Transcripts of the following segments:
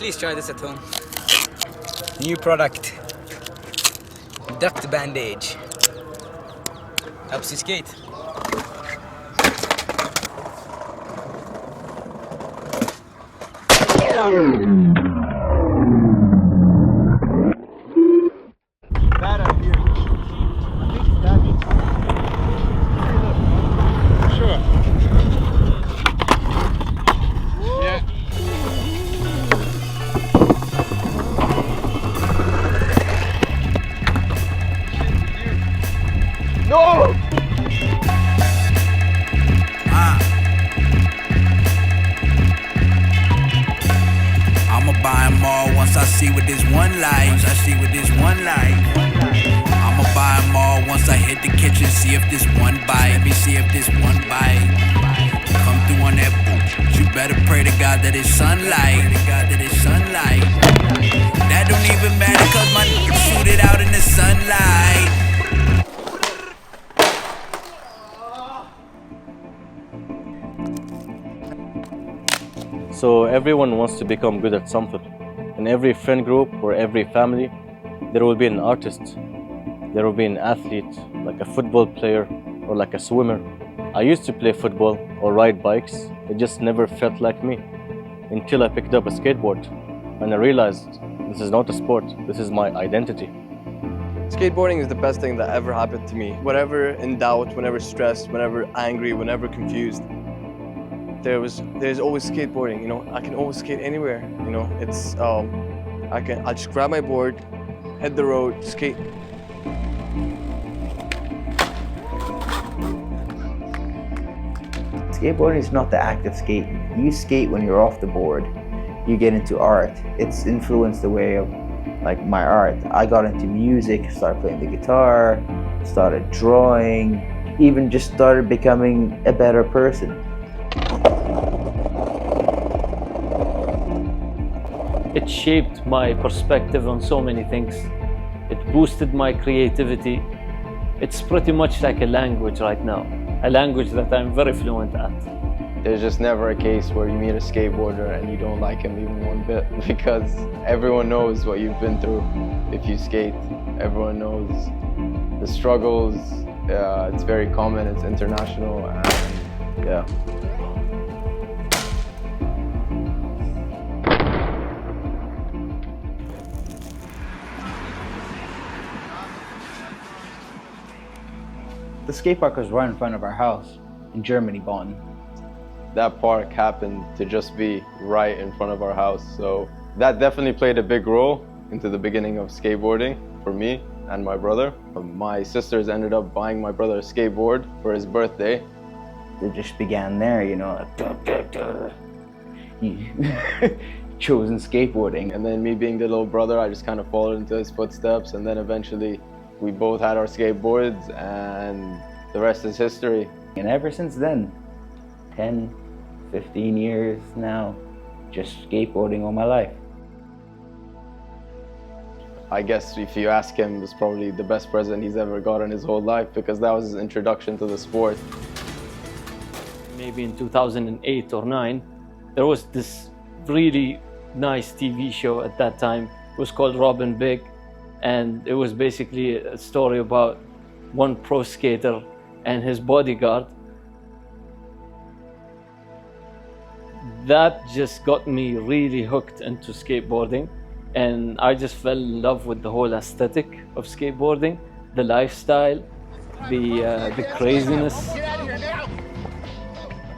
Please try this at home. New product. Duct bandage. Helps you skate. Bad idea. I think it's that. Sure. Yeah. No! I'ma buy them all once I see what this one like. I'ma buy them all once I hit the kitchen, see if this one bite. Let me see if this one bite. Come through on that boot. You better pray to God that it's sunlight. That don't even matter cause my shoot it out in the sunlight. So everyone wants to become good at something. In every friend group or every family, there will be an artist. There will be an athlete, like a football player or like a swimmer. I used to play football or ride bikes. It just never felt like me until I picked up a skateboard and I realized this is not a sport, this is my identity. Skateboarding is the best thing that ever happened to me. Whenever in doubt, whenever stressed, whenever angry, whenever confused, there's always skateboarding. You know, I can always skate anywhere. You know, it's I just grab my board, hit the road, skate. Skateboarding is not the act of skating. You skate when you're off the board. You get into art. It's influenced the way of like my art. I got into music, started playing the guitar, started drawing, even just started becoming a better person. It shaped my perspective on so many things. It boosted my creativity. It's pretty much like a language right now, a language that I'm very fluent at. There's just never a case where you meet a skateboarder and you don't like him even one bit because everyone knows what you've been through if you skate. Everyone knows the struggles. It's very common, it's international, and yeah. The skate park was right in front of our house in Germany, Bonn. That park happened to just be right in front of our house, so that definitely played a big role into the beginning of skateboarding for me and my brother. My sisters ended up buying my brother a skateboard for his birthday. It just began there, you know, chosen skateboarding. And then me being the little brother, I just kind of followed into his footsteps, and then eventually we both had our skateboards and the rest is history. And ever since then, 10, 15 years now, just skateboarding all my life. I guess if you ask him, it was probably the best present he's ever got in his whole life because that was his introduction to the sport. Maybe in 2008 or 9, there was this really nice TV show at that time. It was called Robin Big, and it was basically a story about one pro skater and his bodyguard. That just got me really hooked into skateboarding, and I just fell in love with the whole aesthetic of skateboarding, the lifestyle, the craziness.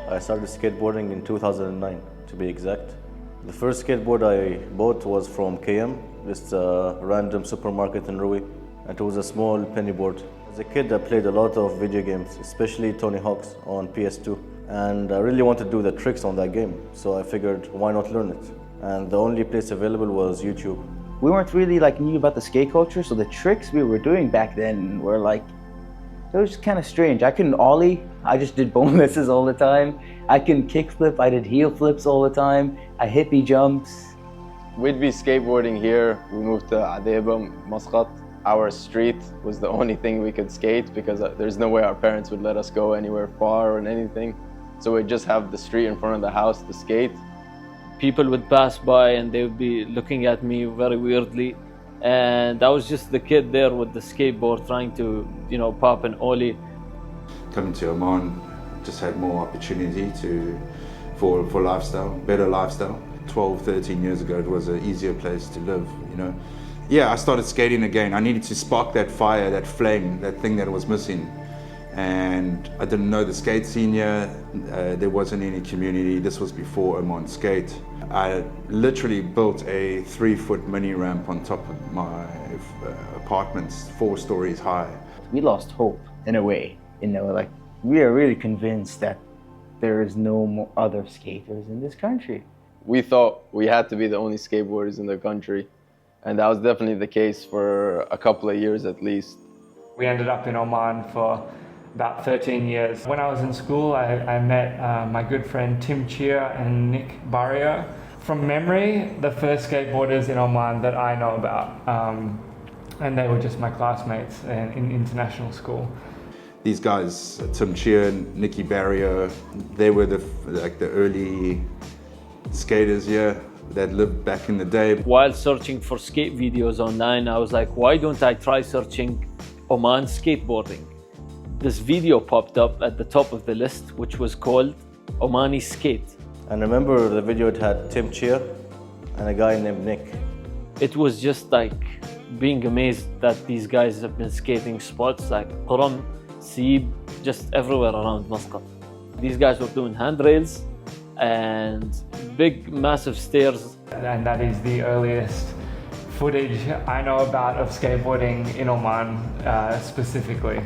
I started skateboarding in 2009, to be exact. The first skateboard I bought was from KM, this random supermarket in Rui, and it was a small penny board. As a kid, I played a lot of video games, especially Tony Hawk's on PS2, and I really wanted to do the tricks on that game, so I figured why not learn it? And the only place available was YouTube. We weren't really like new about the skate culture, so the tricks we were doing back then were like, it was kind of strange. I couldn't ollie, I just did bonuses all the time. I couldn't kickflip, I did heel flips all the time. I hippie jumps. We'd be skateboarding here. We moved to Athaiba, Muscat. Our street was the only thing we could skate because there's no way our parents would let us go anywhere far or anything. So we'd just have the street in front of the house to skate. people would pass by and they would be looking at me very weirdly. And I was just the kid there with the skateboard trying to, you know, pop an ollie. Coming to Oman, just had more opportunity for lifestyle, better lifestyle. 12, 13 years ago, it was an easier place to live, you know. Yeah, I started skating again. I needed to spark that fire, that flame, that thing that was missing. And I didn't know the skate scene here. There wasn't any community. This was before Oman Skate. I literally built a 3-foot mini ramp on top of my apartments, 4 stories high. We lost hope in a way, you know, like we are really convinced that there is no more other skaters in this country. We thought we had to be the only skateboarders in the country, and that was definitely the case for a couple of years at least. We ended up in Oman for about 13 years. When I was in school, I met my good friend Tim Cheer and Nick Barrio. From memory, the first skateboarders in Oman that I know about, and they were just my classmates in international school. These guys, Tim Cheer and Nicky Barrio, they were the early skaters here that lived back in the day. While searching for skate videos online, I was like, why don't I try searching Oman skateboarding? This video popped up at the top of the list, which was called Omani Skate. And remember the video, it had Tim Cheer and a guy named Nick. It was just like being amazed that these guys have been skating spots like Qurum, Seeb, just everywhere around Muscat. These guys were doing handrails and big, massive stairs. And that is the earliest footage I know about of skateboarding in Oman specifically.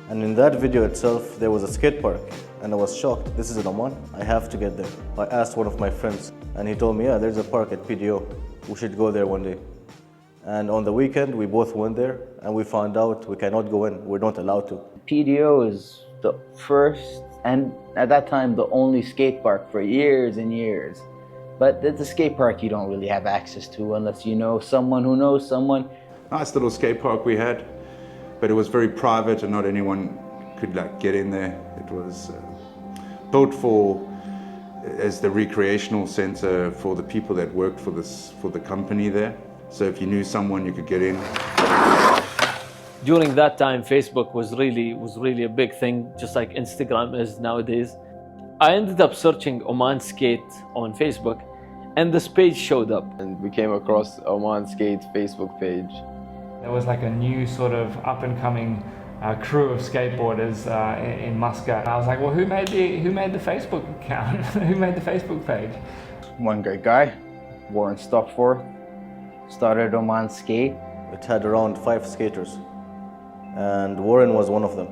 And in that video itself, there was a skate park. And I was shocked. This is in Oman. I have to get there. I asked one of my friends, and he told me, yeah, there's a park at PDO. We should go there one day. And on the weekend, we both went there, and we found out we cannot go in. We're not allowed to. PDO is the first, and at that time, the only skate park for years and years. But it's a skate park you don't really have access to unless you know someone who knows someone. Nice little skate park we had, but it was very private and not anyone could get in there. It was built as the recreational center for the people that worked for the company there. So if you knew someone, you could get in. During that time, Facebook was really a big thing, just like Instagram is nowadays. I ended up searching Oman Skate on Facebook, and this page showed up. And we came across Oman Skate Facebook page. There was like a new sort of up-and-coming crew of skateboarders in Muscat. I was like, well, who made the Facebook account? Who made the Facebook page? One great guy, Warren Stopforth, started Oman Skate. It had around 5 skaters, and Warren was one of them.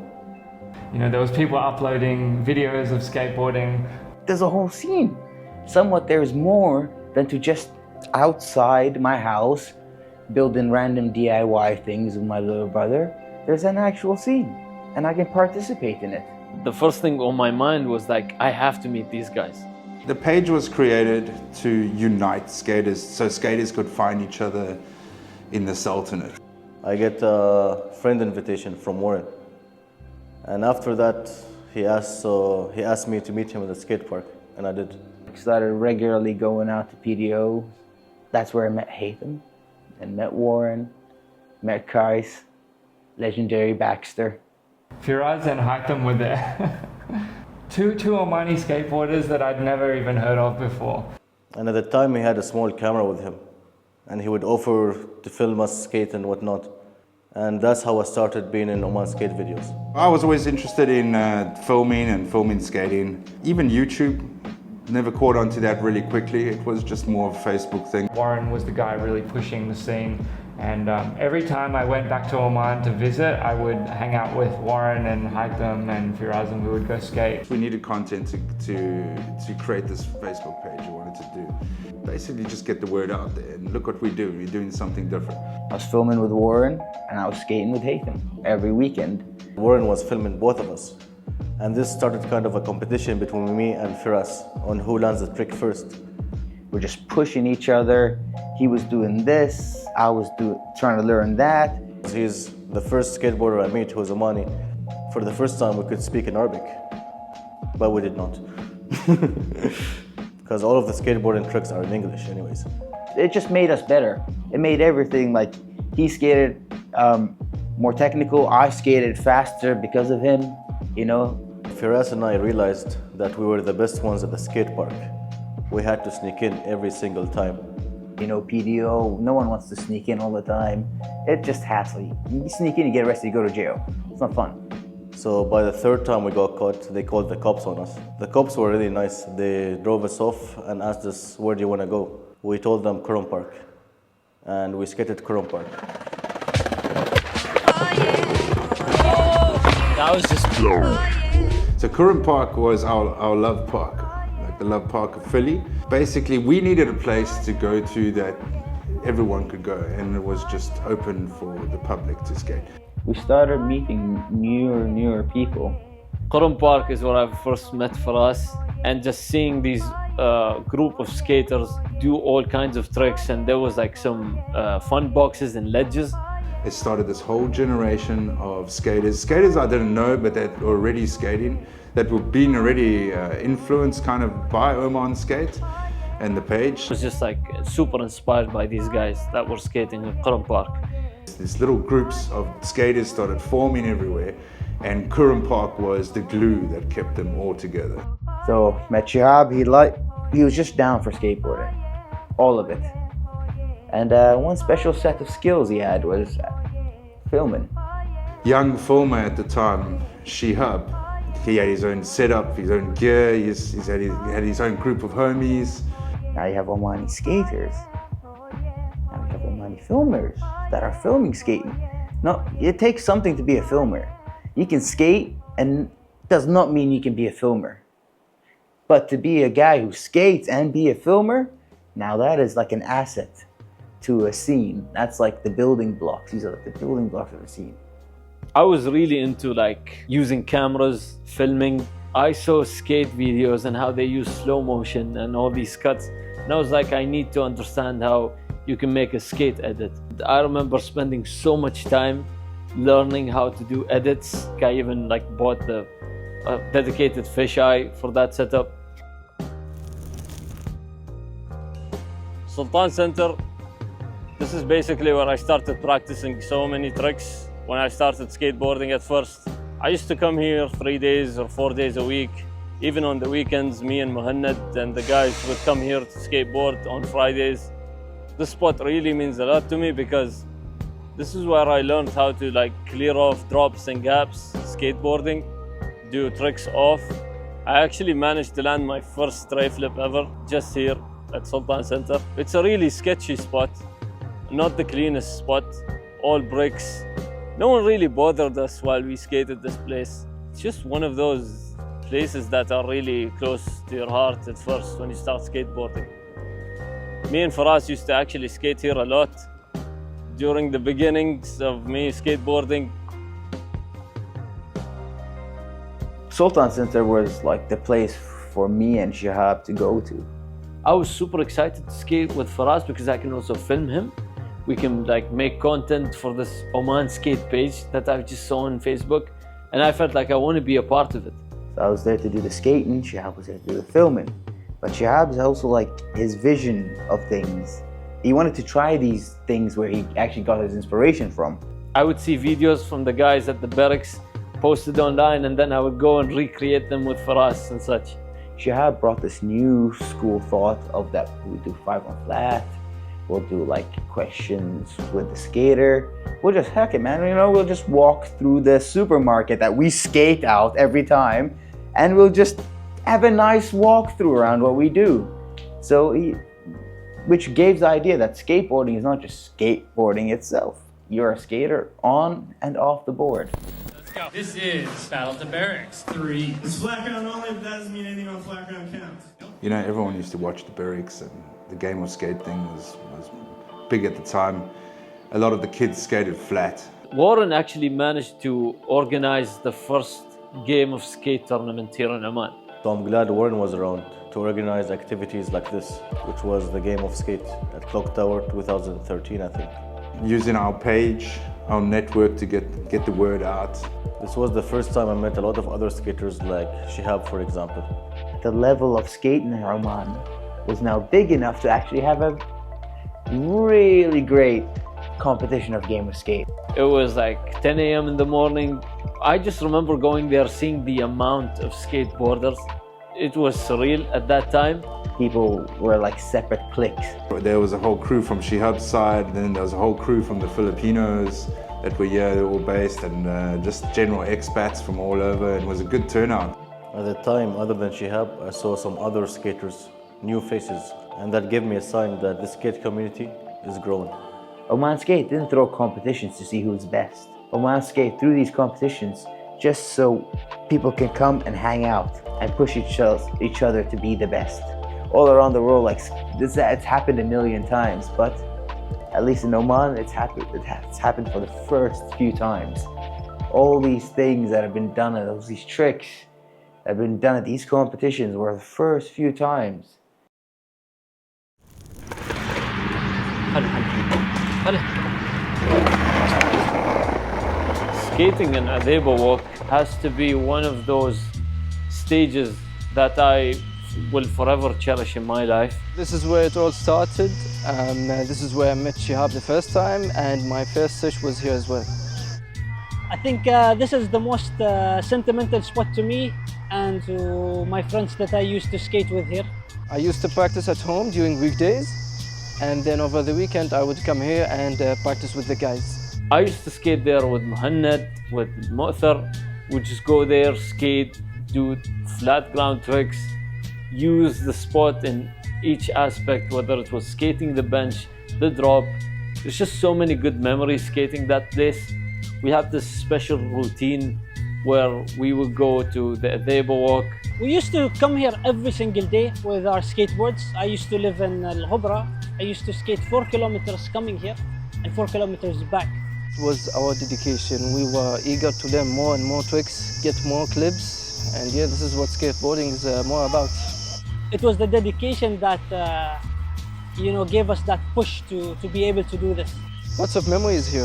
You know, there was people uploading videos of skateboarding. There's a whole scene. Somewhat there's more than to just outside my house building random DIY things with my little brother. There's an actual scene, and I can participate in it. The first thing on my mind was like, I have to meet these guys. The page was created to unite skaters, so skaters could find each other in the Sultanate. I get a friend invitation from Warren. And after that, he asked me to meet him at the skate park, and I did. I started regularly going out to PDO. That's where I met Hytham, and met Warren, met Qais, legendary Baxter. Firas and Hytham were there. two Omani skateboarders that I'd never even heard of before. And at the time, he had a small camera with him, and he would offer to film us skate and whatnot. And that's how I started being in Oman Skate videos. I was always interested in filming skating. Even YouTube, never caught on to that really quickly. It was just more of a Facebook thing. Warren was the guy really pushing the scene. And every time I went back to Oman to visit, I would hang out with Warren and Hytham and Firas, and we would go skate. We needed content to create this Facebook page we wanted to do. Basically just get the word out there and look what we do. We're doing something different. I was filming with Warren and I was skating with Hytham every weekend. Warren was filming both of us. And this started kind of a competition between me and Firas on who lands the trick first. We're just pushing each other. He was doing this, I was trying to learn that. He's the first skateboarder I met who was Omani. For the first time we could speak in Arabic, but we did not. because all of the skateboarding tricks are in English anyways. It just made us better. It made everything, like, he skated more technical, I skated faster because of him, you know. Firas and I realized that we were the best ones at the skate park. We had to sneak in every single time. You know, PDO, no one wants to sneak in all the time. It's just hassle. You sneak in, you get arrested, you go to jail. It's not fun. So by the third time we got caught, they called the cops on us. The cops were really nice. They drove us off and asked us, where do you want to go? We told them Qurum Park. And we skated Qurum Park. That was just So Qurum Park was our love park, like the love park of Philly. Basically, we needed a place to go to that everyone could go, and it was just open for the public to skate. We started meeting newer people. Qurum Park is where I first met Firas, and just seeing these group of skaters do all kinds of tricks, and there was like some fun boxes and ledges. It started this whole generation of skaters. Skaters I didn't know, but that were already skating, that were being already influenced kind of by Oman skate and the page. I was just like super inspired by these guys that were skating at Qurum Park. These little groups of skaters started forming everywhere, and Qurum Park was the glue that kept them all together. So met Shihab, he was just down for skateboarding, all of it. And one special set of skills he had was filming. Young filmer at the time, Shihab, he had his own setup, his own gear, he had his own group of homies. Now you have Omani skaters. Now you have Omani filmers that are filming skating. No, it takes something to be a filmer. You can skate, and does not mean you can be a filmer. But to be a guy who skates and be a filmer, now that is like an asset to a scene. That's like the building blocks. These are like the building blocks of a scene. I was really into like using cameras, filming. I saw skate videos and how they use slow motion and all these cuts. And I was like, I need to understand how you can make a skate edit. I remember spending so much time learning how to do edits. I even like bought the dedicated fisheye for that setup. Sultan Center. This is basically where I started practicing so many tricks when I started skateboarding at first. I used to come here 3 days or 4 days a week. Even on the weekends, me and Mohammed and the guys would come here to skateboard on Fridays. This spot really means a lot to me because this is where I learned how to like clear off drops and gaps, skateboarding, do tricks off. I actually managed to land my first stray flip ever just here at Sultan Center. It's a really sketchy spot. Not the cleanest spot, all bricks. No one really bothered us while we skated this place. It's just one of those places that are really close to your heart at first when you start skateboarding. Me and Firas used to actually skate here a lot during the beginnings of me skateboarding. Sultan Center was like the place for me and Shihab to go to. I was super excited to skate with Firas because I can also film him. We can like make content for this Oman skate page that I just saw on Facebook, and I felt like I want to be a part of it. So I was there to do the skating, Shihab was there to do the filming. But Shihab is also like his vision of things. He wanted to try these things where he actually got his inspiration from. I would see videos from the guys at the barracks posted online, and then I would go and recreate them with Firas and such. Shihab brought this new school thought of that we do 5 on flat. We'll do like questions with the skater. We'll just, heck it man, we'll just walk through the supermarket that we skate out every time, and we'll just have a nice walkthrough around what we do. So, which gave the idea that skateboarding is not just skateboarding itself. You're a skater on and off the board. Let's go. This is Battle at the Barracks 3. It's flat ground only, but that doesn't mean anything on flat ground counts. You know, everyone used to watch the barracks, and the game of skate thing was big at the time. A lot of the kids skated flat. Warren actually managed to organize the first game of skate tournament here in Oman. So I'm glad Warren was around to organize activities like this, which was the game of skate at Clock Tower 2013, I think. Using our page, our network to get the word out. This was the first time I met a lot of other skaters like Shihab, for example. the level of skating in Oman was now big enough to actually have a really great competition of game of skate. It was like 10 a.m. in the morning. I just remember going there, seeing the amount of skateboarders. It was surreal at that time. People were like separate cliques. There was a whole crew from Shihab's side, and then there was a whole crew from the Filipinos that were here, they were all based, and just general expats from all over. It was a good turnout. At the time, other than Shihab, I saw some other skaters, new faces, and that gave me a sign that the skate community is growing. Oman Skate didn't throw competitions to see who's best. Oman Skate threw these competitions just so people can come and hang out and push each other to be the best. All around the world, like it's happened a million times, but at least in Oman, it's happened for the first few times. All these things that have been done, and these tricks that have been done at these competitions were the first few times. Skating in Athaiba Walk has to be one of those stages that I will forever cherish in my life. This is where it all started. This is where I met Shihab the first time, and my first sesh was here as well. I think this is the most sentimental spot to me and to my friends that I used to skate with here. I used to practice at home during weekdays, and then over the weekend I would come here and practice with the guys. I used to skate there with Mohammed, with Mu'thar. We'd just go there, skate, do flat ground tricks, use the spot in each aspect, whether it was skating the bench, the drop. There's just so many good memories skating that place. We have this special routine where we would go to the Athaiba Walk. We used to come here every single day with our skateboards. I used to live in Al Hubra. I used to skate 4 kilometers coming here and 4 kilometers back. It was our dedication. We were eager to learn more and more tricks, get more clips, and yeah, this is what skateboarding is more about. It was the dedication that gave us that push to be able to do this. Lots of memories here.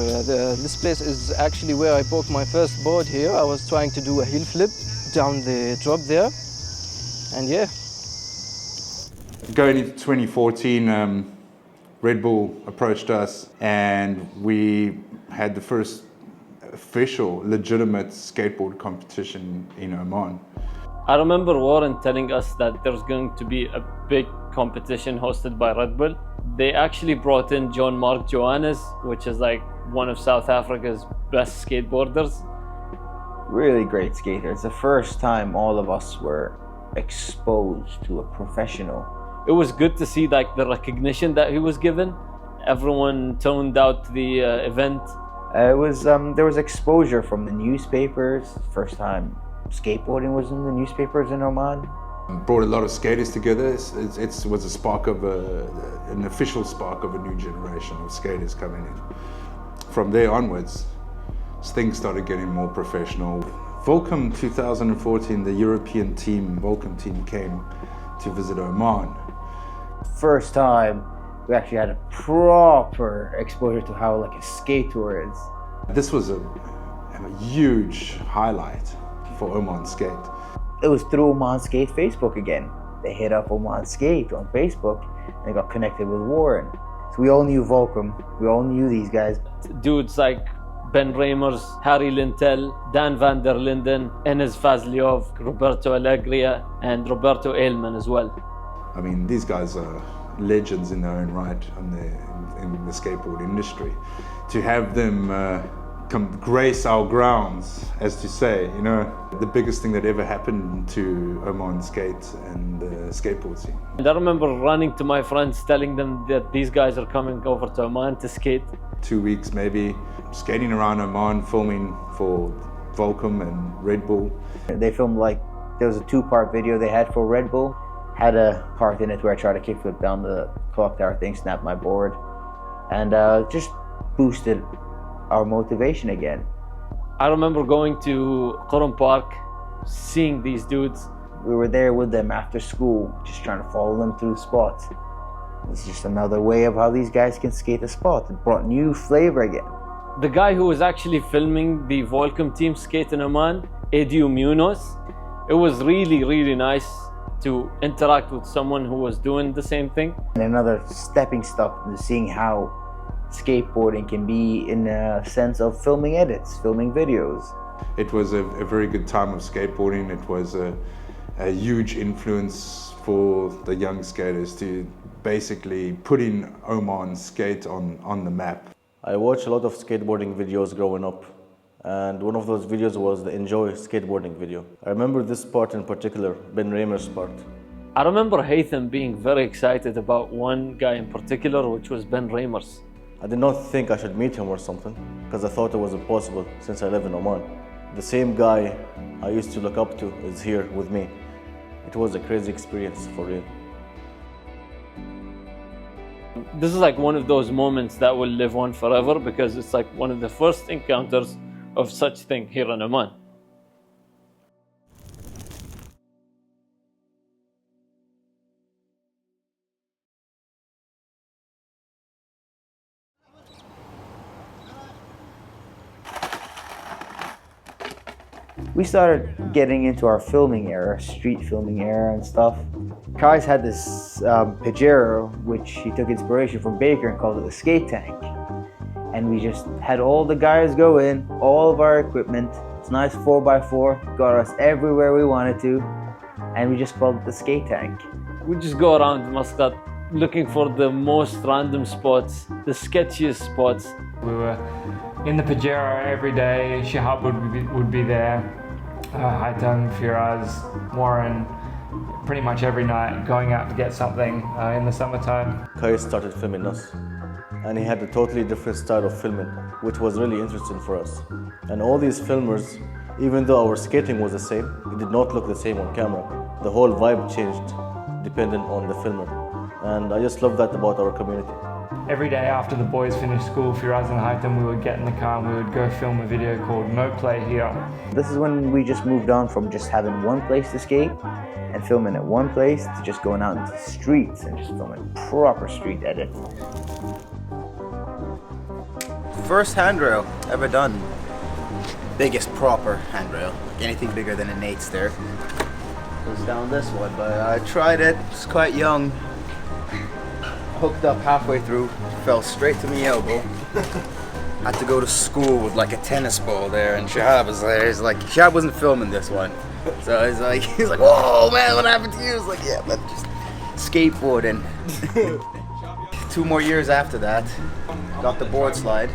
This place is actually where I broke my first board here. I was trying to do a heel flip down the drop there, and yeah. Going into 2014, Redbull approached us, and we had the first official, legitimate skateboard competition in Oman. I remember Warren telling us that there's going to be a big competition hosted by Red Bull. They actually brought in John Mark Johannes, which is like one of South Africa's best skateboarders. Really great skater. It's the first time all of us were exposed to a professional. It was good to see like the recognition that he was given. Everyone toned out the event. There was exposure from the newspapers. First time skateboarding was in the newspapers in Oman. Brought a lot of skaters together. It was a spark of an official spark of a new generation of skaters coming in. From there onwards, things started getting more professional. Volcom 2014, the European team, Volcom team came to visit Oman. First time we actually had a proper exposure to how like a skate tour is. This was a huge highlight for Oman Skate. It was through Oman Skate Facebook again. They hit up Oman Skate on Facebook and got connected with Warren. So we all knew Volcom, we all knew these guys. Dudes like Ben Reimers, Harry Lintel, Dan van der Linden, Enes Fazliov, Roberto Allegria, and Roberto Ailman as well. I mean, these guys are legends in their own right in the skateboard industry. To have them come grace our grounds, as to say, the biggest thing that ever happened to Oman Skate and the skateboard scene. And I remember running to my friends, telling them that these guys are coming over to Oman to skate. 2 weeks maybe, skating around Oman, filming for Volcom and Red Bull. They filmed there was a 2-part video they had for Red Bull. Had a part in it where I tried to kickflip down the clock tower thing, snapped my board, and just boosted our motivation again. I remember going to Qurum Park, seeing these dudes. We were there with them after school, just trying to follow them through spots. It's just another way of how these guys can skate a spot. It brought new flavor again. The guy who was actually filming the Volcom team skate in Oman, Edu Munoz, it was really, really nice to interact with someone who was doing the same thing. And another stepping stone to seeing how skateboarding can be in a sense of filming edits, filming videos. It was a very good time of skateboarding. It was a huge influence for the young skaters to basically putting Oman skate on the map. I watched a lot of skateboarding videos growing up, and one of those videos was the Enjoy Skateboarding video. I remember this part in particular, Ben Raymer's part. I remember Hytham being very excited about one guy in particular, which was Ben Raymer's. I did not think I should meet him or something, because I thought it was impossible since I live in Oman. The same guy I used to look up to is here with me. It was a crazy experience, for real. This is like one of those moments that will live on forever, because it's like one of the first encounters of such thing here in Oman. We started getting into our filming era, street filming era and stuff. Qais had this Pajero, which he took inspiration from Baker and called it the skate tank. And we just had all the guys go in, all of our equipment. It's nice 4x4, got us everywhere we wanted to, and we just called it the skate tank. We just go around Muscat looking for the most random spots, the sketchiest spots. We were in the Pajero every day. Shihab would be there. Hytham, Firas, Warren, pretty much every night going out to get something in the summertime. Qais started filming us, and he had a totally different style of filming, which was really interesting for us. And all these filmers, even though our skating was the same, it did not look the same on camera. The whole vibe changed depending on the filmer. And I just love that about our community. Every day after the boys finished school, Firas and Hytham, we would get in the car and we would go film a video called No Play Here. This is when we just moved on from just having one place to skate and filming at one place to just going out into the streets and just filming proper street edits. First handrail ever done. Biggest proper handrail. Anything bigger than an 8 stair goes down this one, but I tried it, was quite young. Hooked up halfway through, fell straight to my elbow. Had to go to school with like a tennis ball there, and Shihab was there. He's like, Shihab wasn't filming this one. So he's like, whoa man, what happened to you? I was like, yeah, man, just skateboarding. 2 more years after that, got the board slide.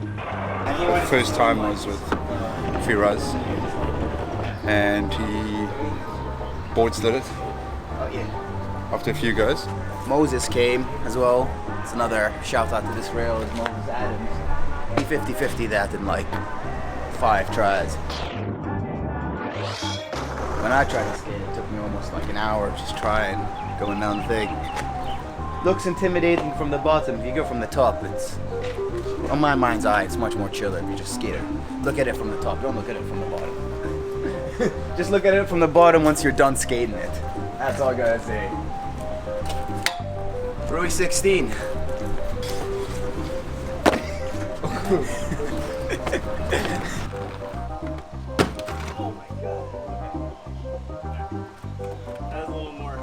The first time was with Firas, and he board slid it. Oh yeah. After a few goes. Moses came as well. It's another shout out to this rail, is Moses Adams. He 50-50 that in like 5 tries. When I tried to skate, it took me almost like an hour just trying, going down the thing. Looks intimidating from the bottom. If you go from the top, it's, on my mind's eye, it's much more chiller if you just skate it. Look at it from the top, don't look at it from the bottom. Just look at it from the bottom once you're done skating it. That's all I gotta say. Rui 16. Oh my god. That was a little more.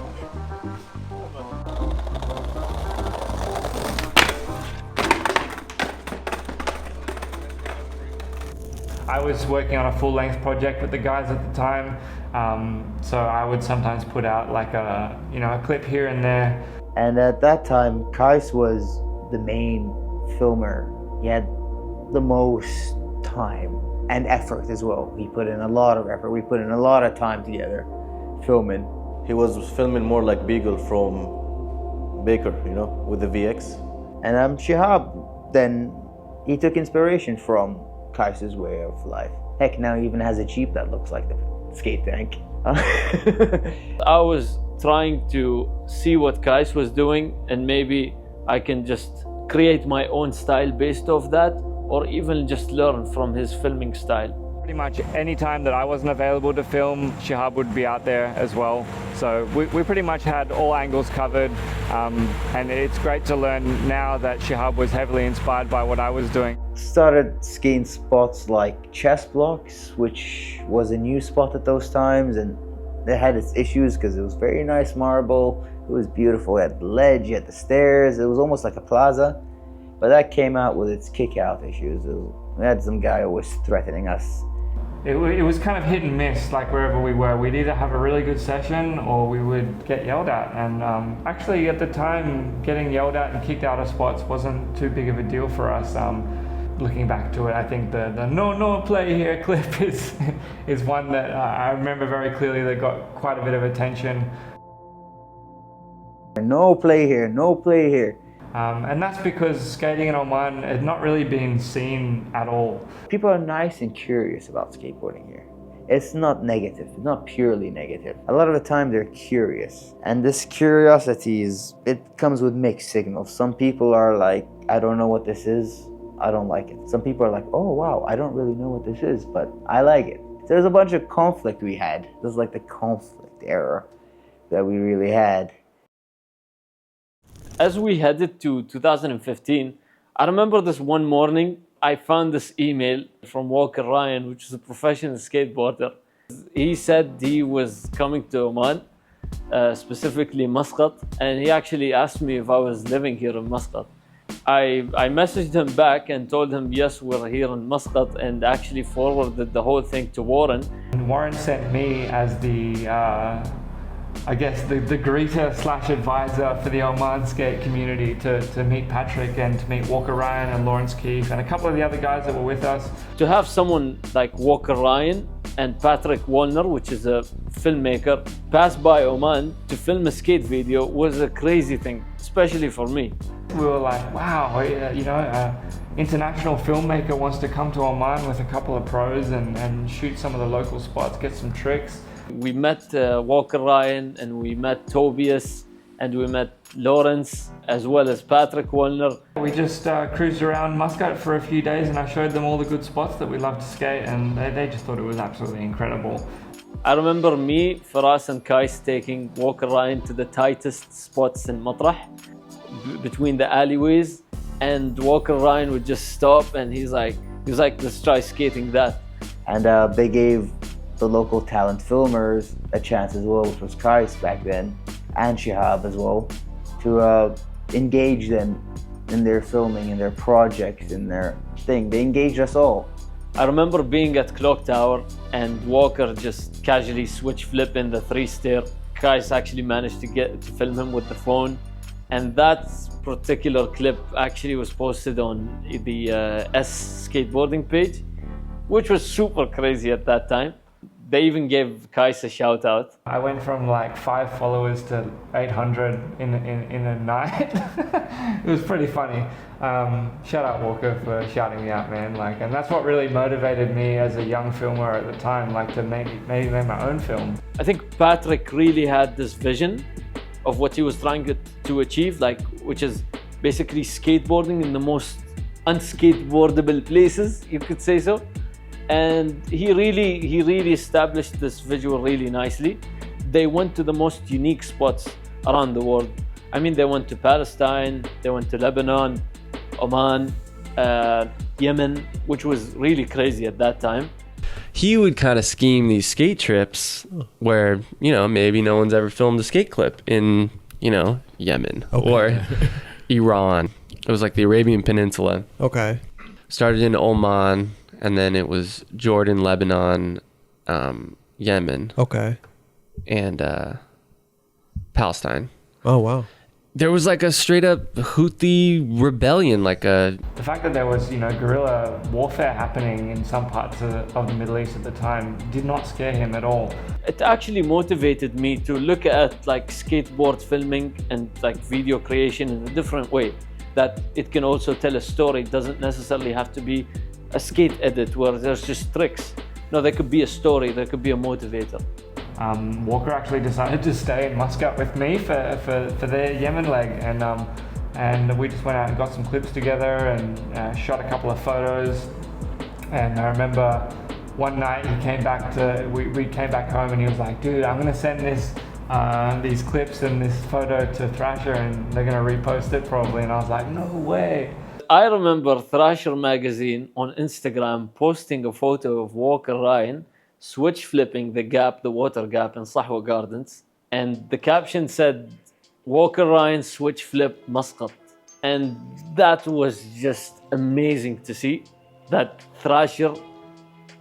I was working on a full-length project with the guys at the time, so I would sometimes put out like a clip here and there. And at that time, Qais was the main filmer. He had the most time and effort as well. He put in a lot of effort. We put in a lot of time together filming. He was filming more like Beagle from Baker, with the VX. And Shihab, then he took inspiration from Qais's way of life. Heck, now he even has a Jeep that looks like the skate tank. I was trying to see what Qais was doing, and maybe I can just create my own style based off that, or even just learn from his filming style. Pretty much any time that I wasn't available to film, Shihab would be out there as well. So we pretty much had all angles covered, and it's great to learn now that Shihab was heavily inspired by what I was doing. started skating spots like chess blocks, which was a new spot at those times, and it had its issues because it was very nice marble. It was beautiful. It had the ledge, you had the stairs. It was almost like a plaza, but that came out with its kick-out issues. We had some guy always threatening us. It was kind of hit and miss, like wherever we were. We'd either have a really good session or we would get yelled at. And actually at the time, getting yelled at and kicked out of spots wasn't too big of a deal for us. Looking back to it, I think the no play here clip is one that I remember very clearly that got quite a bit of attention. No play here, no play here. And that's because skating in Oman had not really been seen at all. People are nice and curious about skateboarding here. It's not negative, it's not purely negative. A lot of the time they're curious. And this curiosity it comes with mixed signals. Some people are like, I don't know what this is, I don't like it. Some people are like, oh wow, I don't really know what this is, but I like it. There's a bunch of conflict we had. This is like the conflict era that we really had. As we headed to 2015, I remember this one morning, I found this email from Walker Ryan, which is a professional skateboarder. He said he was coming to Oman, specifically Muscat, and he actually asked me if I was living here in Muscat. I messaged him back and told him, yes, we're here in Muscat, and actually forwarded the whole thing to Warren. And Warren sent me as the I guess the greeter / advisor for the Oman skate community to meet Patrick and to meet Walker Ryan and Lawrence Keefe and a couple of the other guys that were with us. To have someone like Walker Ryan and Patrick Wallner, which is a filmmaker, pass by Oman to film a skate video was a crazy thing, especially for me. We were like, wow, international filmmaker wants to come to Oman with a couple of pros and shoot some of the local spots, get some tricks. We met Walker Ryan, and we met Tobias, and we met Lawrence, as well as Patrick Wallner. We just cruised around Muscat for a few days, and I showed them all the good spots that we love to skate, and they just thought it was absolutely incredible. I remember me, Firas, and Qais taking Walker Ryan to the tightest spots in Matrah, between the alleyways, and Walker Ryan would just stop, and he was like, let's try skating that. And they gave the local talent filmers a chance as well, which was Qais back then, and Shihab as well, to engage them in their filming, in their projects, in their thing. They engaged us all. I remember being at Clock Tower and Walker just casually switch flip in the 3-stair. Qais actually managed to film him with the phone, and that particular clip actually was posted on the S Skateboarding page, which was super crazy at that time. They even gave Qais a shout out. I went from like 5 followers to 800 in a night. It was pretty funny. Shout out Walker for shouting me out, man. And that's what really motivated me as a young filmer at the time, to maybe make my own film. I think Patrick really had this vision of what he was trying to achieve, which is basically skateboarding in the most unskateboardable places, you could say so. And he really established this visual really nicely. They went to the most unique spots around the world. I mean, they went to Palestine, they went to Lebanon, Oman, Yemen, which was really crazy at that time. He would kind of scheme these skate trips where, maybe no one's ever filmed a skate clip in, Yemen or Iran. It was like the Arabian Peninsula. Okay. Started in Oman, and then it was Jordan, Lebanon, Yemen. Okay. And Palestine. Oh, wow. There was a straight up Houthi rebellion, The fact that there was, guerrilla warfare happening in some parts of the Middle East at the time did not scare him at all. It actually motivated me to look at skateboard filming and video creation in a different way. That it can also tell a story. It doesn't necessarily have to be a skate edit where there's just tricks. No, there could be a story, there could be a motivator. Walker actually decided to stay in Muscat with me for their Yemen leg, and we just went out and got some clips together and shot a couple of photos. And I remember one night we came back home and he was like, dude, I'm gonna send these clips and this photo to Thrasher and they're gonna repost it probably. And I was like, no way. But I remember Thrasher magazine on Instagram posting a photo of Walker Ryan switch flipping the gap, the water gap in Sahwa Gardens. And the caption said, Walker Ryan switch flip Muscat. And that was just amazing to see that Thrasher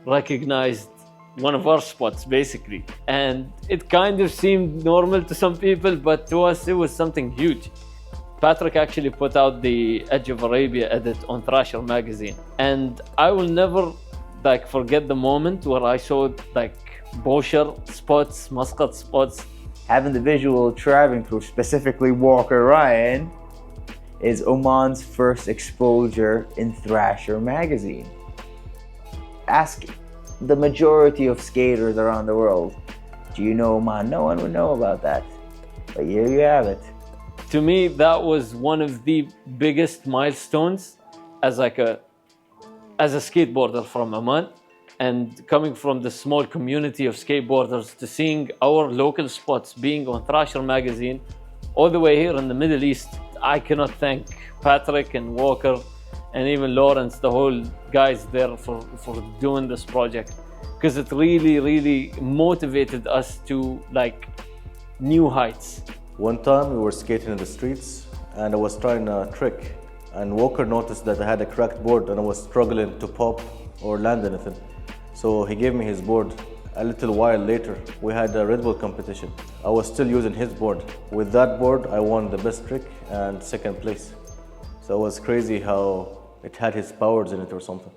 recognized one of our spots basically. And it kind of seemed normal to some people, but to us it was something huge. Patrick actually put out the Edge of Arabia edit on Thrasher magazine. And I will never forget the moment where I saw Bosher spots, Muscat spots. Having the visual traveling through specifically Walker Ryan is Oman's first exposure in Thrasher magazine. Ask the majority of skaters around the world, do you know Oman? No one would know about that. But here you have it. To me, that was one of the biggest milestones as a skateboarder from Oman, and coming from the small community of skateboarders to seeing our local spots being on Thrasher magazine all the way here in the Middle East. I cannot thank Patrick and Walker and even Lawrence, the whole guys there for doing this project, because it really motivated us to new heights. One time we were skating in the streets and I was trying a trick, and Walker noticed that I had a cracked board and I was struggling to pop or land anything. So he gave me his board. A little while later, we had a Redbull competition. I was still using his board. With that board, I won the best trick and second place. So it was crazy how it had his powers in it or something.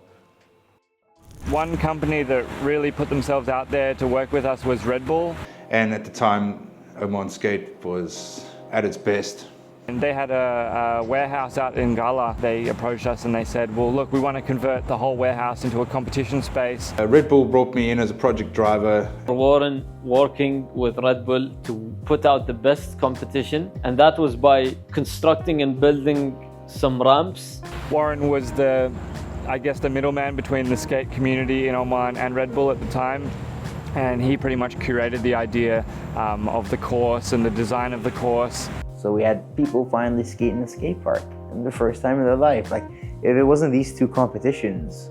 One company that really put themselves out there to work with us was Redbull. And at the time, Oman Skate was at its best. And they had a warehouse out in Gala. They approached us and they said, well, look, we want to convert the whole warehouse into a competition space. Red Bull brought me in as a project driver. Warren working with Red Bull to put out the best competition, and that was by constructing and building some ramps. Warren was the middleman between the skate community in Oman and Red Bull at the time. And he pretty much curated the idea of the course and the design of the course. So we had people finally skating the skate park for the first time in their life. If it wasn't these two competitions,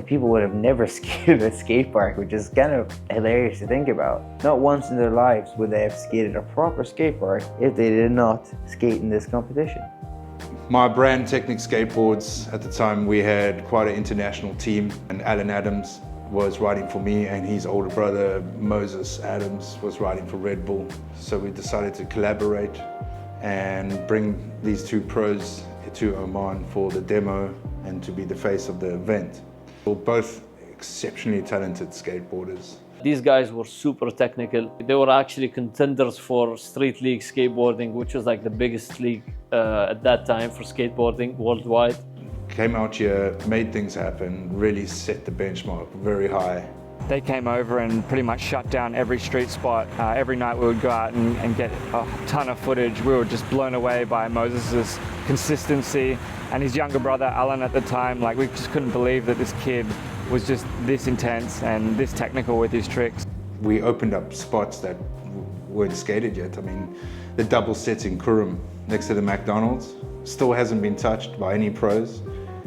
people would have never skated a skate park, which is kind of hilarious to think about. Not once in their lives would they have skated a proper skate park if they did not skate in this competition. My brand, Technic Skateboards, at the time we had quite an international team, and Alan Adams was riding for me, and his older brother Moses Adams was riding for Red Bull. So we decided to collaborate and bring these two pros to Oman for the demo and to be the face of the event. We're both exceptionally talented skateboarders. These guys were super technical. They were actually contenders for Street League skateboarding, which was the biggest league at that time for skateboarding worldwide. Came out here, made things happen, really set the benchmark very high. They came over and pretty much shut down every street spot. Every night we would go out and get a ton of footage. We were just blown away by Moses' consistency, and his younger brother Alan at the time. We just couldn't believe that this kid was just this intense and this technical with his tricks. We opened up spots that weren't skated yet. I mean, the double set in Qurum next to the McDonald's still hasn't been touched by any pros.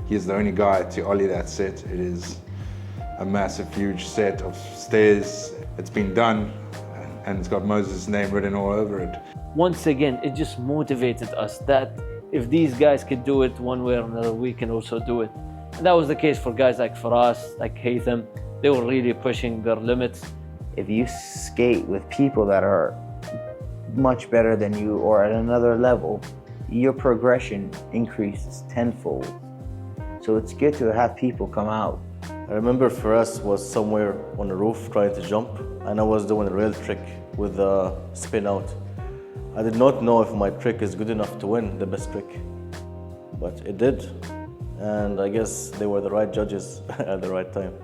He's the only guy to ollie that set. It is a massive, huge set of stairs. It's been done, and it's got Moses' name written all over it. Once again, it just motivated us that if these guys could do it one way or another, we can also do it. And that was the case for guys like Firas, like Hytham. They were really pushing their limits. If you skate with people that are much better than you or at another level, your progression increases tenfold. So it's good to have people come out. I remember Firas was somewhere on the roof trying to jump, and I was doing a rail trick with a spin out. I did not know if my trick is good enough to win the best trick, but it did, and I guess they were the right judges at the right time.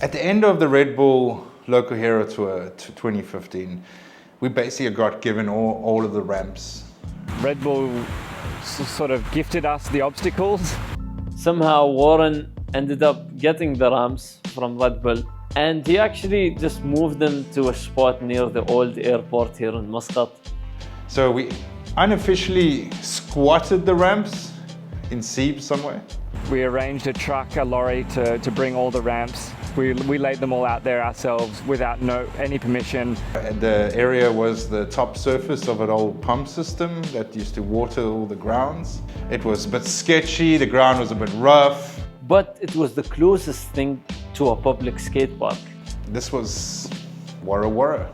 At the end of the Red Bull Local Hero Tour 2015, we basically got given all of the ramps. Red Bull sort of gifted us the obstacles. Somehow Warren ended up getting the ramps from Red Bull, and he actually just moved them to a spot near the old airport here in Muscat. So we unofficially squatted the ramps in Seeb somewhere. We arranged a truck, a lorry to bring all the ramps. We laid them all out there ourselves without any permission. The area was the top surface of an old pump system that used to water all the grounds. It was a bit sketchy, the ground was a bit rough. But it was the closest thing to a public skate park. This was Wara Wara.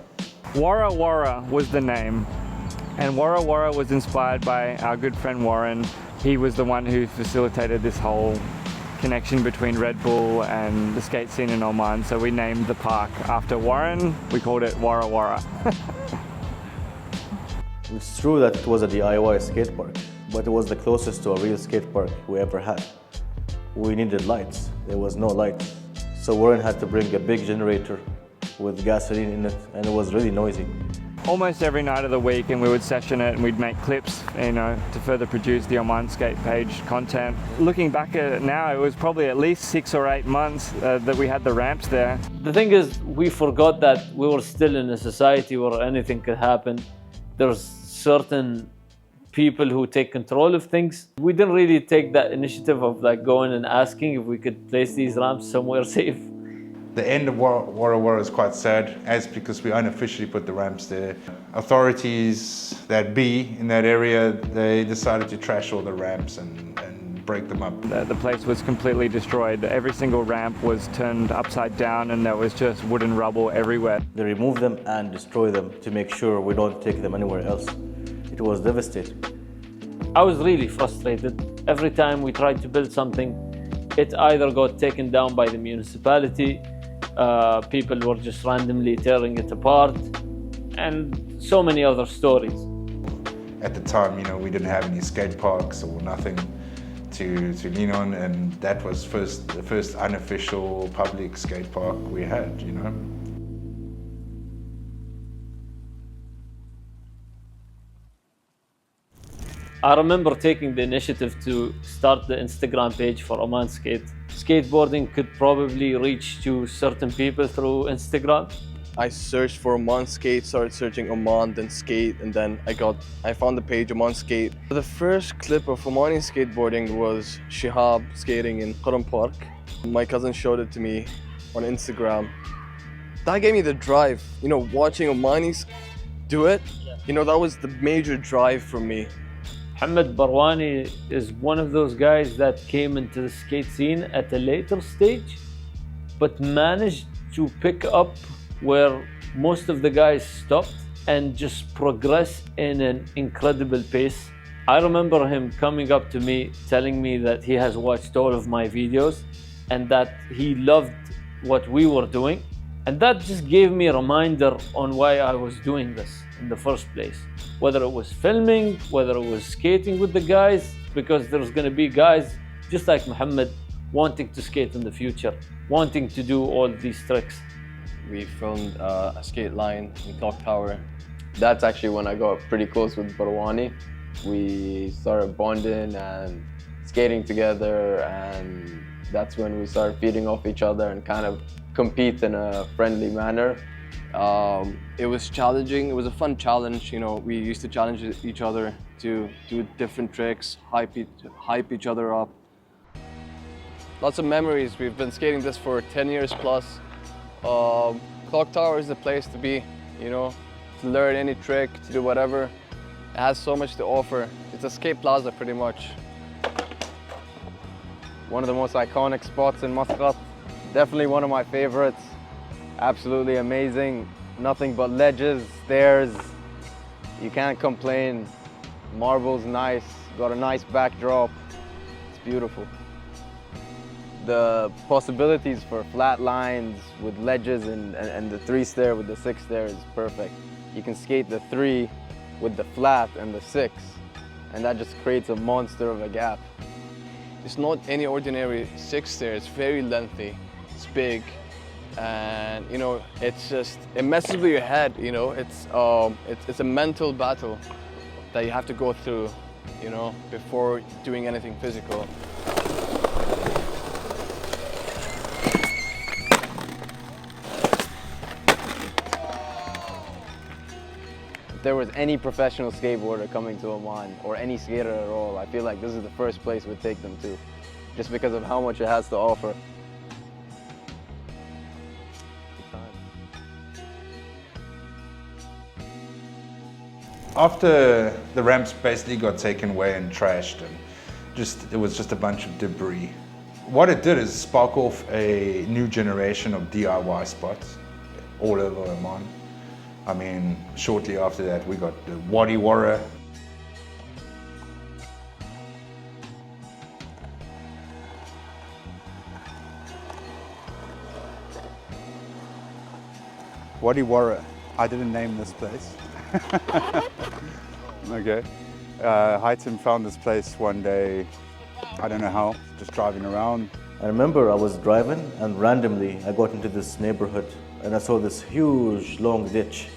Wara Wara was the name. And Wara Wara was inspired by our good friend Warren. He was the one who facilitated this whole connection between Red Bull and the skate scene in Oman. So we named the park after Warren. We called it Wara Wara. It's true that it was a DIY skate park, but it was the closest to a real skate park we ever had. We needed lights. There was no lights. So Warren had to bring a big generator with gasoline in it, and it was really noisy. Almost every night of the week, and we would session it and we'd make clips, to further produce the Oman Skate page content. Looking back at it now, it was probably at least 6 or 8 months that we had the ramps there. The thing is, we forgot that we were still in a society where anything could happen. There's certain people who take control of things. We didn't really take that initiative of going and asking if we could place these ramps somewhere safe. The end of Wara Wara is quite sad, as because we unofficially put the ramps there. Authorities that be in that area, they decided to trash all the ramps and break them up. The place was completely destroyed. Every single ramp was turned upside down and there was just wooden rubble everywhere. They remove them and destroy them to make sure we don't take them anywhere else. It was devastating. I was really frustrated. Every time we tried to build something, it either got taken down by the municipality, people were just randomly tearing it apart, and so many other stories. At the time, we didn't have any skate parks or nothing to lean on, and that was the first unofficial public skate park we had, I remember taking the initiative to start the Instagram page for Oman Skate. Skateboarding could probably reach to certain people through Instagram. I searched for Oman Skate, started searching Oman, then skate, and then I found the page Oman Skate. The first clip of Omani skateboarding was Shihab skating in Qurum Park. My cousin showed it to me on Instagram. That gave me the drive, watching Omanis do it, that was the major drive for me. Mohammed Barwani is one of those guys that came into the skate scene at a later stage, but managed to pick up where most of the guys stopped and just progress in an incredible pace. I remember him coming up to me, telling me that he has watched all of my videos and that he loved what we were doing. And that just gave me a reminder on why I was doing this in the first place. Whether it was filming, whether it was skating with the guys, because there's gonna be guys just like Mohammed wanting to skate in the future, wanting to do all these tricks. We filmed a skate line in Clock Tower. That's actually when I got pretty close with Barwani. We started bonding and skating together, and that's when we started feeding off each other and kind of compete in a friendly manner. It was challenging. It was a fun challenge. We used to challenge each other to do different tricks, hype each other up. Lots of memories. We've been skating this for 10 years plus. Clock Tower is the place to be, to learn any trick, to do whatever. It has so much to offer. It's a skate plaza pretty much. One of the most iconic spots in Muscat. Definitely one of my favorites. Absolutely amazing. Nothing but ledges, stairs. You can't complain. Marble's nice, got a nice backdrop. It's beautiful. The possibilities for flat lines with ledges and the 3-stair with the 6-stair is perfect. You can skate the 3 with the flat and the 6, and that just creates a monster of a gap. It's not any ordinary 6-stair, it's very lengthy, it's big, and it messes with your head, it's a mental battle that you have to go through, before doing anything physical. If there was any professional skateboarder coming to Oman, or any skater at all, I feel like this is the first place we'd take them to, just because of how much it has to offer. After the ramps basically got taken away and trashed, and it was just a bunch of debris. What it did is spark off a new generation of DIY spots all over Oman. I mean, shortly after that, we got the Wadi. Wadi. I didn't name this place. Okay. Hytham found this place one day, I don't know how, just driving around. I remember I was driving and randomly I got into this neighborhood and I saw this huge long ditch.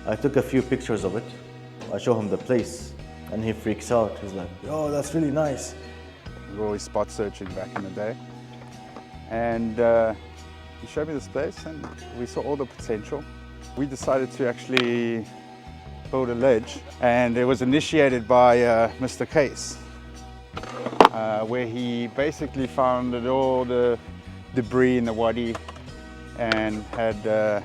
I took a few pictures of it. I show him the place and he freaks out. He's like, "Oh, that's really nice." We were always spot searching back in the day. And he showed me this place and we saw all the potential. We decided to actually build a ledge, and it was initiated by Mr. Qais, where he basically found all the debris in the Wadi and had the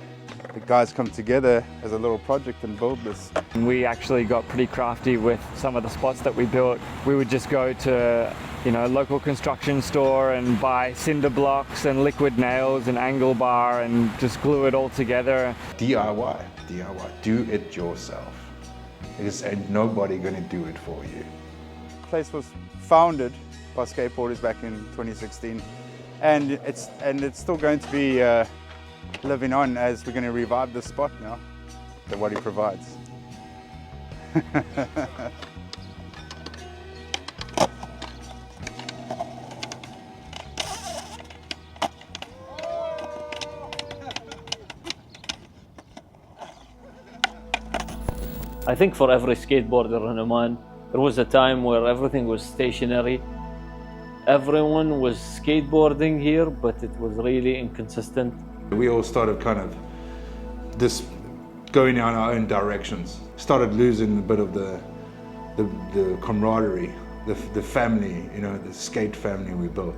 guys come together as a little project and build this. We actually got pretty crafty with some of the spots that we built. We would just go to, a local construction store and buy cinder blocks and liquid nails and angle bar and just glue it all together. DIY, do it yourself. Because ain't nobody gonna do it for you. The place was founded by skateboarders back in 2016, and it's still going to be living on as we're going to revive this spot now that Wadi provides. I think for every skateboarder in Oman, there was a time where everything was stationary. Everyone was skateboarding here, but it was really inconsistent. We all started kind of just going in our own directions. Started losing a bit of the camaraderie, the family, the skate family we built.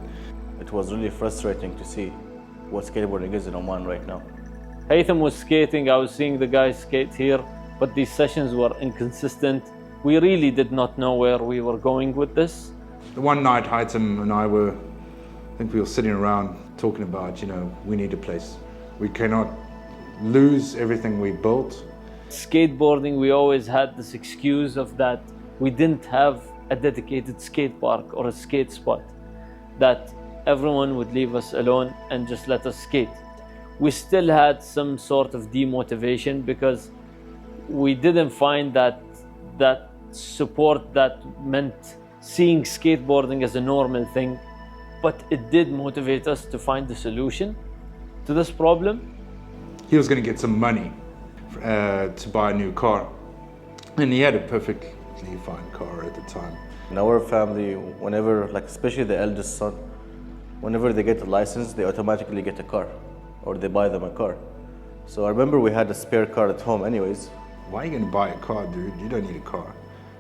It was really frustrating to see what skateboarding is in Oman right now. Hytham was skating, I was seeing the guys skate here, but these sessions were inconsistent. We really did not know where we were going with this. One night, Hytham and I were sitting around talking about, we need a place. We cannot lose everything we built. Skateboarding, we always had this excuse of that we didn't have a dedicated skate park or a skate spot, that everyone would leave us alone and just let us skate. We still had some sort of demotivation because we didn't find that support that meant seeing skateboarding as a normal thing, but it did motivate us to find the solution to this problem. He was going to get some money to buy a new car, and he had a perfectly fine car at the time. In our family, whenever, especially the eldest son, whenever they get a license, they automatically get a car, or they buy them a car. So I remember we had a spare car at home anyways. Why are you going to buy a car, dude? You don't need a car.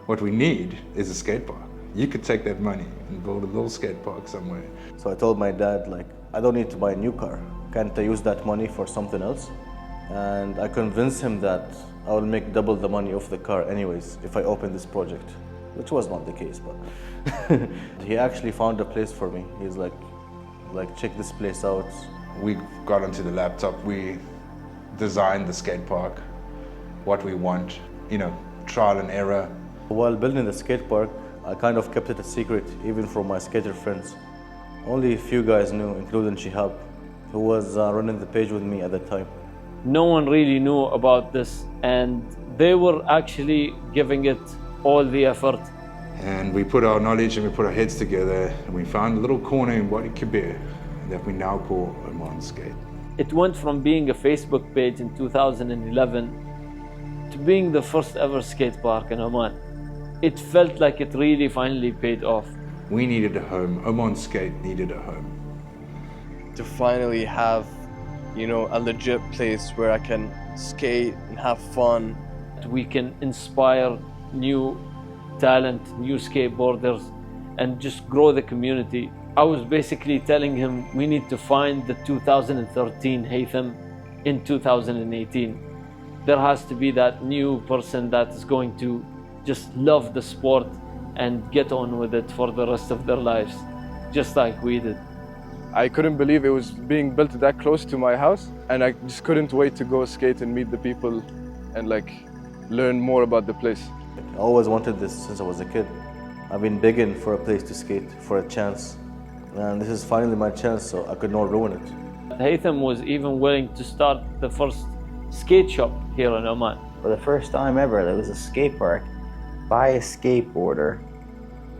What we need is a skate park. You could take that money and build a little skate park somewhere. So I told my dad, I don't need to buy a new car. Can't I use that money for something else? And I convinced him that I will make double the money off the car anyways if I open this project, which was not the case, but he actually found a place for me. He's like, check this place out. We got onto the laptop, we designed the skate park, what we want, trial and error. While building the skate park, I kind of kept it a secret, even from my skater friends. Only a few guys knew, including Shihab, who was running the page with me at the time. No one really knew about this, and they were actually giving it all the effort. And we put our knowledge and we put our heads together, and we found a little corner in Wadi that we now call Oman Skate. It went from being a Facebook page in 2011 to being the first ever skate park in Oman. It felt like it really finally paid off. We needed a home. Oman Skate needed a home. To finally have, a legit place where I can skate and have fun we can inspire new talent, new skateboarders, and just grow the community. I was basically telling him we need to find the 2013 Hytham in 2018. There has to be that new person that is going to just love the sport and get on with it for the rest of their lives, just like we did. I couldn't believe it was being built that close to my house, and I just couldn't wait to go skate and meet the people and like learn more about the place. I always wanted this since I was a kid. I've been begging for a place to skate, for a chance, and this is finally my chance, so I could not ruin it. Hytham was even willing to start the first skate shop here in Oman. For the first time ever, there was a skate park by a skateboarder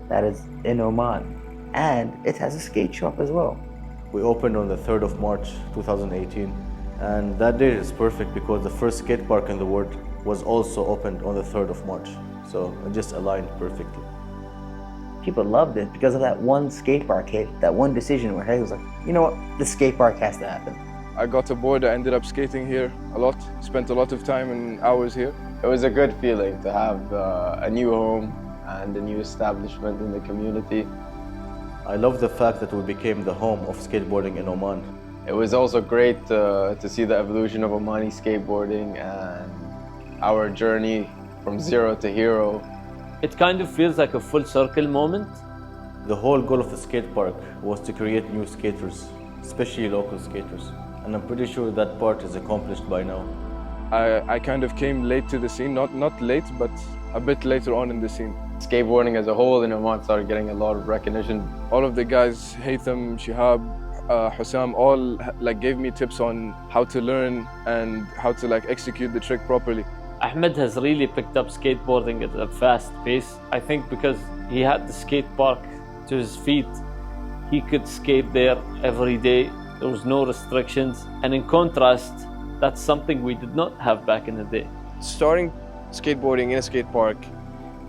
that is in Oman, and it has a skate shop as well. We opened on the 3rd of March 2018, and that day is perfect because the first skate park in the world was also opened on the 3rd of March, so it just aligned perfectly. People loved it because of that one skate park hit, that one decision where he was like, you know what, the skate park has to happen. I got aboard, I ended up skating here a lot, spent a lot of time and hours here. It was a good feeling to have a new home and a new establishment in the community. I love the fact that we became the home of skateboarding in Oman. It was also great to see the evolution of Omani skateboarding and our journey from zero to hero. It kind of feels like a full circle moment. The whole goal of the skate park was to create new skaters, especially local skaters. And I'm pretty sure that part is accomplished by now. I kind of came late to the scene, not late, but a bit later on in the scene. Skateboarding as a whole in Oman started getting a lot of recognition. All of the guys, Hytham, Shihab, Hussam, all like gave me tips on how to learn and how to like execute the trick properly. Ahmed has really picked up skateboarding at a fast pace. I think because he had the skate park to his feet, he could skate there every day. There was no restrictions. And in contrast, that's something we did not have back in the day. Starting skateboarding in a skate park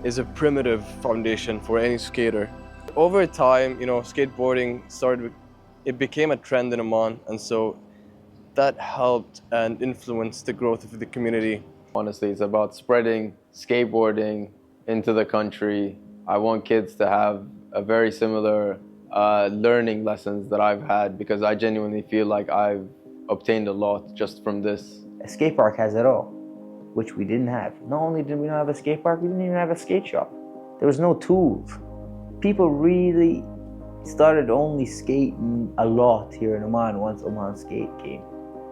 is a primitive foundation for any skater. Over time, you know, skateboarding it became a trend in Oman, and so that helped and influenced the growth of the community. Honestly, it's about spreading skateboarding into the country. I want kids to have a very similar learning lessons that I've had, because I genuinely feel like I've obtained a lot just from this. A skate park has it all, which we didn't have. Not only did we not have a skate park, we didn't even have a skate shop. There was no tools. People really started only skating a lot here in Oman once Oman Skate came.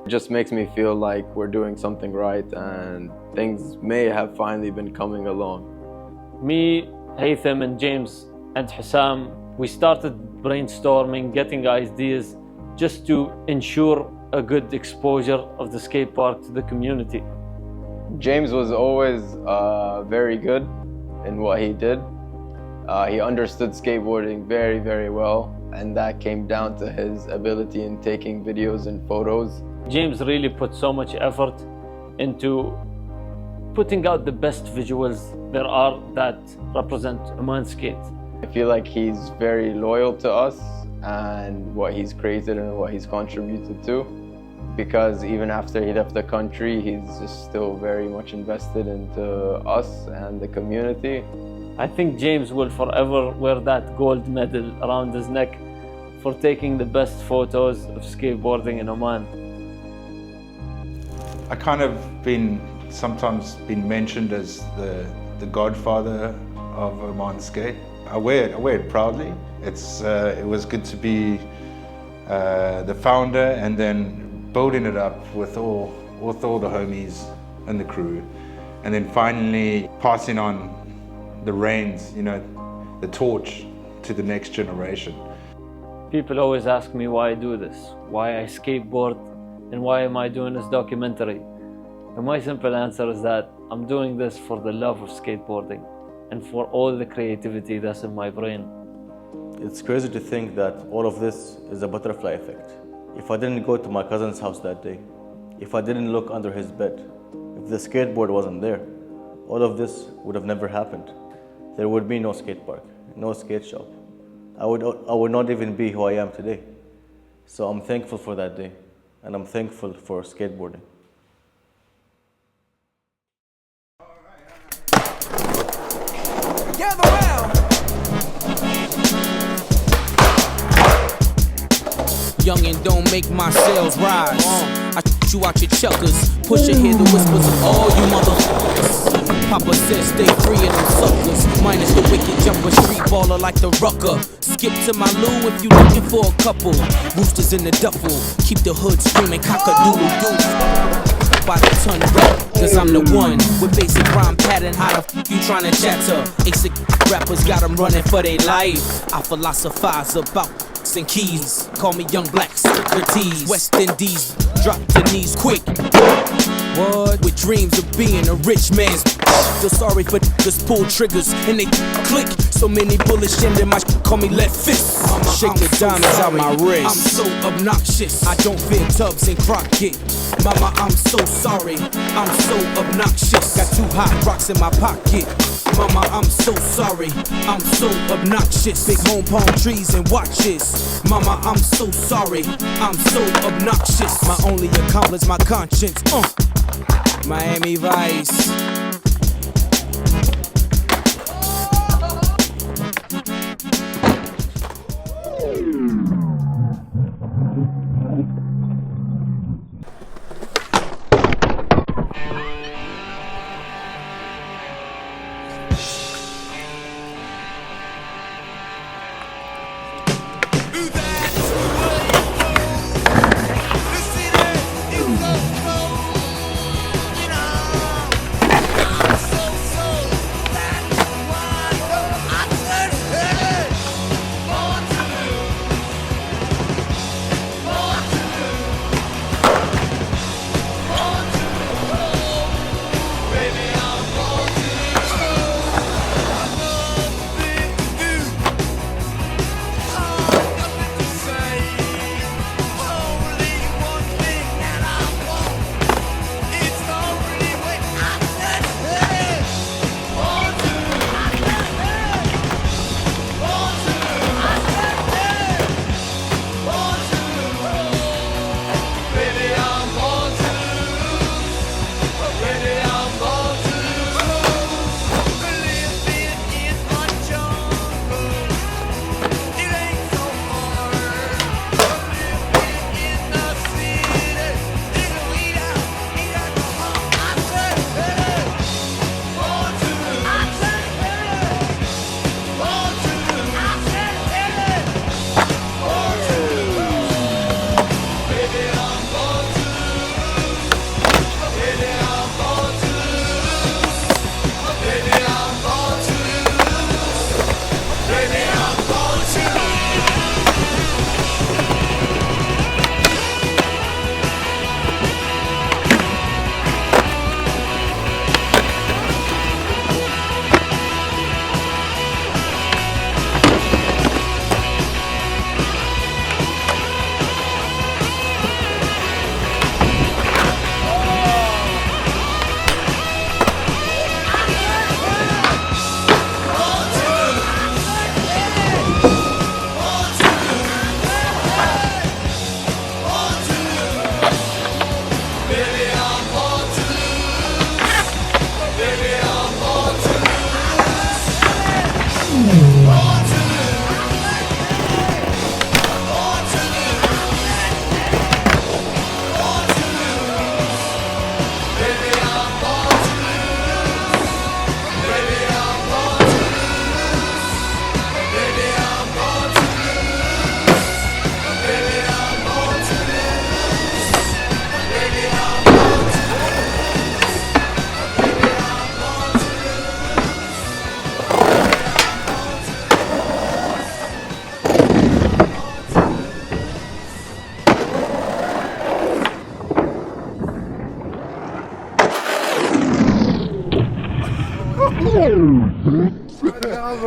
It just makes me feel like we're doing something right and things may have finally been coming along. Me, Hytham and James and Hussam, we started brainstorming, getting ideas just to ensure a good exposure of the skate park to the community. James was always very good in what he did. He understood skateboarding very, very well, and that came down to his ability in taking videos and photos. James really put so much effort into putting out the best visuals there are that represent Oman skate. I feel like he's very loyal to us and what he's created and what he's contributed to, because even after he left the country, he's just still very much invested into us and the community. I think James will forever wear that gold medal around his neck for taking the best photos of skateboarding in Oman. I kind of sometimes been mentioned as the godfather of Oman skate. I wear it proudly. It was good to be the founder and then building it up with all the homies and the crew, and then finally passing on the reins, the torch to the next generation. People always ask me why I do this, why I skateboard, and why am I doing this documentary? And my simple answer is that I'm doing this for the love of skateboarding and for all the creativity that's in my brain. It's crazy to think that all of this is a butterfly effect. If I didn't go to my cousin's house that day, if I didn't look under his bed, if the skateboard wasn't there, all of this would have never happened. There would be no skate park, no skate shop. I would not even be who I am today. So I'm thankful for that day, and I'm thankful for skateboarding. don't make my sales rise. I shoot you out your chuckers, push and hear the whispers of all you motherfuckers. Papa says stay free of them suckers, minus the wicked jumper, street baller like the rucker. Skip to my loo if you looking for a couple. Roosters in the duffel, keep the hood screaming cock-a-doodle-doo. By the ton rap, cause I'm the one with basic rhyme pattern. How the f you tryna chatter? Basic rappers got them running for their life. I philosophize about and keys. Call me Young Black Socrates. West Indies, drop to knees quick. What? With dreams of being a rich man's. Feel sorry for niggas pull triggers and they click. So many bullets in my call me left fist. Shake the diamonds out my wrist. I'm so obnoxious. I don't fear Tubbs and Crockett. Mama, I'm so sorry. I'm so obnoxious. Got 2 hot rocks in my pocket. Mama, I'm so sorry. I'm so obnoxious. Big home palm trees and watches. Mama, I'm so sorry. I'm so obnoxious. My only accomplice, my conscience. Miami Vice.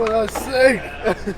That's sick.